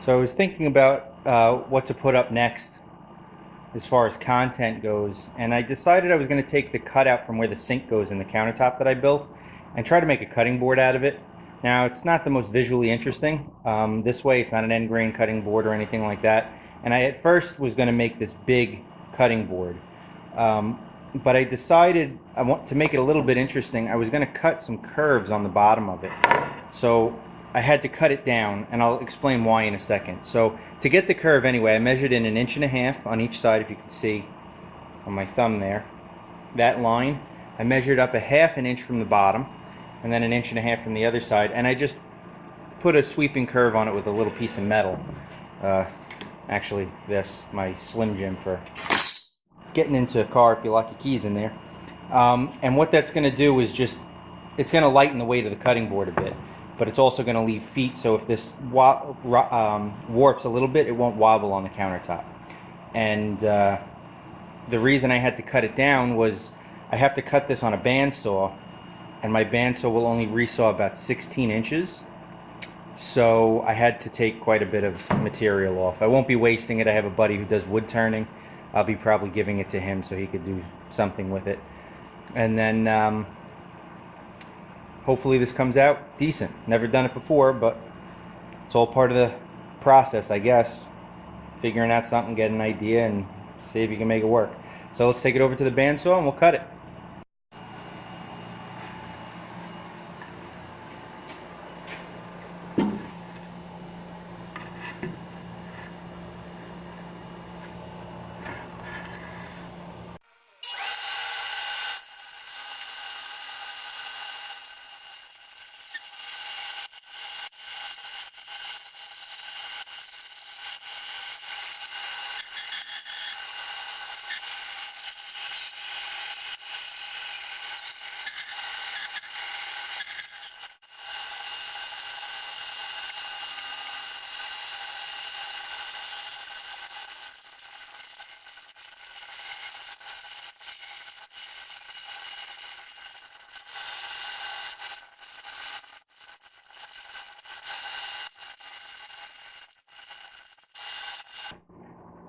So I was thinking about what to put up next as far as content goes, and I decided I was going to take the cutout from where the sink goes in the countertop that I built and try to make a cutting board out of it. Now, it's not the most visually interesting. This way, it's not an end grain cutting board or anything like that. And I at first was going to make this big cutting board. But I decided I want to make it a little bit interesting. I was going to cut some curves on the bottom of it. So I had to cut it down, and I'll explain why in a second. So to get the curve anyway, I measured in 1.5 inches on each side, if you can see on my thumb there. That line, I measured up 1/2 inch from the bottom, and then 1.5 inches from the other side, and I just put a sweeping curve on it with a little piece of metal. Actually, this, my Slim Jim for getting into a car if you lock your keys in there. And what that's going to do is it's going to lighten the weight of the cutting board a bit, but it's also going to leave feet, so if this warps a little bit, it won't wobble on the countertop. And the reason I had to cut it down was I have to cut this on a bandsaw, and my bandsaw will only resaw about 16 inches. So I had to take quite a bit of material off. I won't be wasting it. I have a buddy who does wood turning. I'll be probably giving it to him so he could do something with it. And then hopefully this comes out decent. Never done it before, but it's all part of the process, I guess. Figuring out something, get an idea, and see if you can make it work. So let's take it over to the bandsaw and we'll cut it.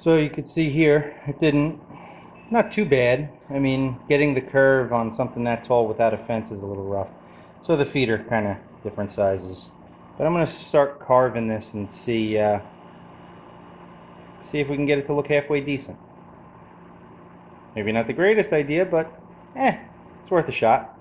So you can see here, not too bad. I mean, getting the curve on something that tall without a fence is a little rough. So the feet are kind of different sizes. But I'm going to start carving this and see if we can get it to look halfway decent. Maybe not the greatest idea, but it's worth a shot.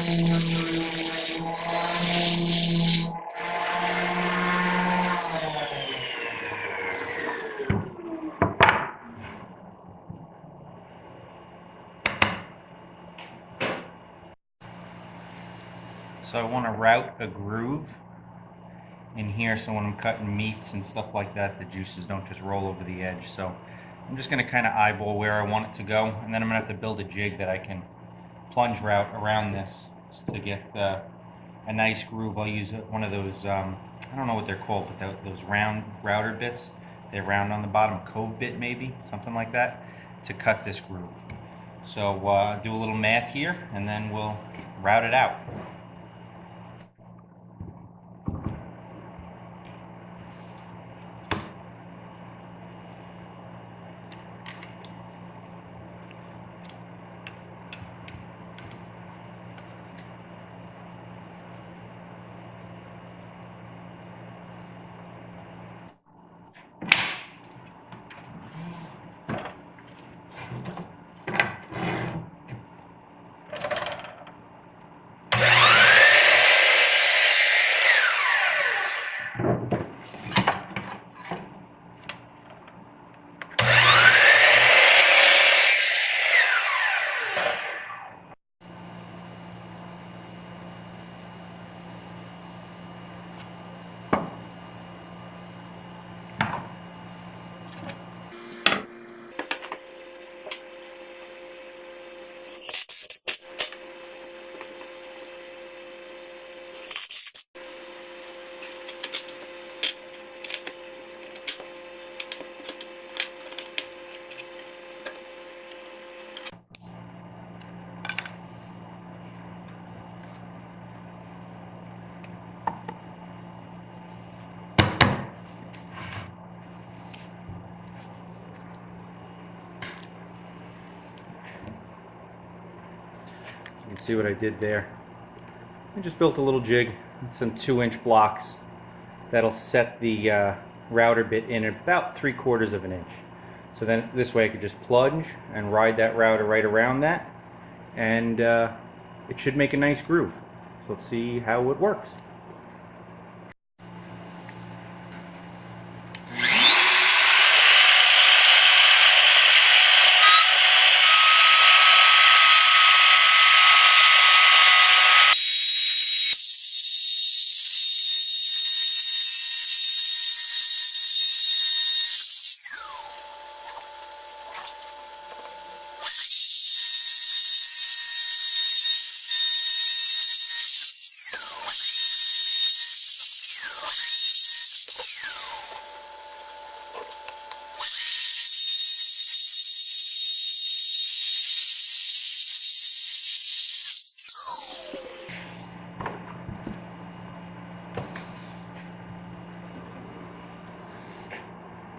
So I want to route a groove in here so when I'm cutting meats and stuff like that, the juices don't just roll over the edge. So I'm just going to kind of eyeball where I want it to go, and then I'm going to have to build a jig that I can plunge route around this to get a nice groove. I'll use one of those, I don't know what they're called, but those round router bits. They're round on the bottom, cove bit maybe, something like that, to cut this groove. So do a little math here, and then we'll route it out. You can see what I did there. I just built a little jig, some 2-inch blocks that'll set the router bit in about 3/4 of an inch. So then this way I could just plunge and ride that router right around that, and it should make a nice groove. So let's see how it works.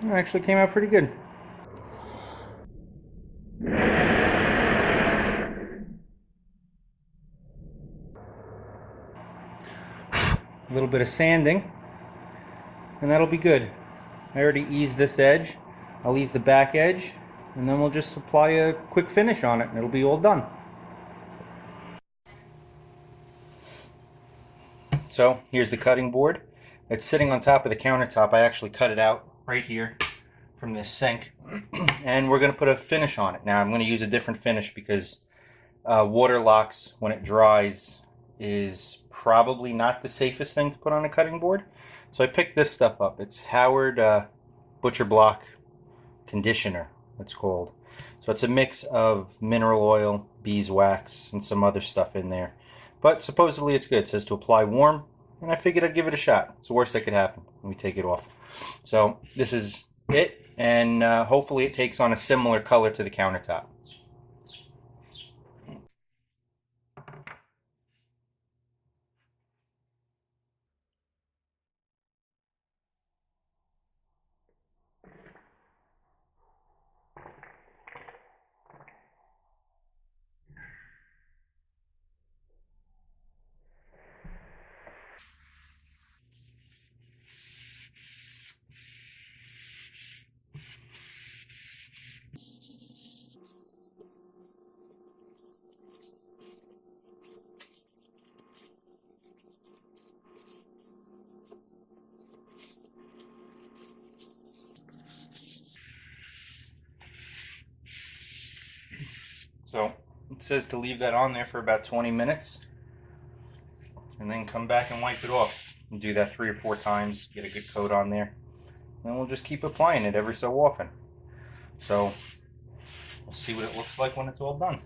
It actually came out pretty good. A little bit of sanding, and that'll be good. I already eased this edge. I'll ease the back edge, and then we'll just apply a quick finish on it, and it'll be all done. So here's the cutting board. It's sitting on top of the countertop. I actually cut it out right here from this sink, and we're going to put a finish on it. Now I'm going to use a different finish because water locks when it dries is probably not the safest thing to put on a cutting board. So I picked this stuff up. It's Howard Butcher Block Conditioner, it's called. So it's a mix of mineral oil, beeswax, and some other stuff in there. But supposedly it's good. It says to apply warm, and I figured I'd give it a shot. It's the worst that could happen when we take it off. So this is it, and hopefully it takes on a similar color to the countertop. So it says to leave that on there for about 20 minutes and then come back and wipe it off. And do that 3 or 4 times, get a good coat on there. And we'll just keep applying it every so often. So we'll see what it looks like when it's all done.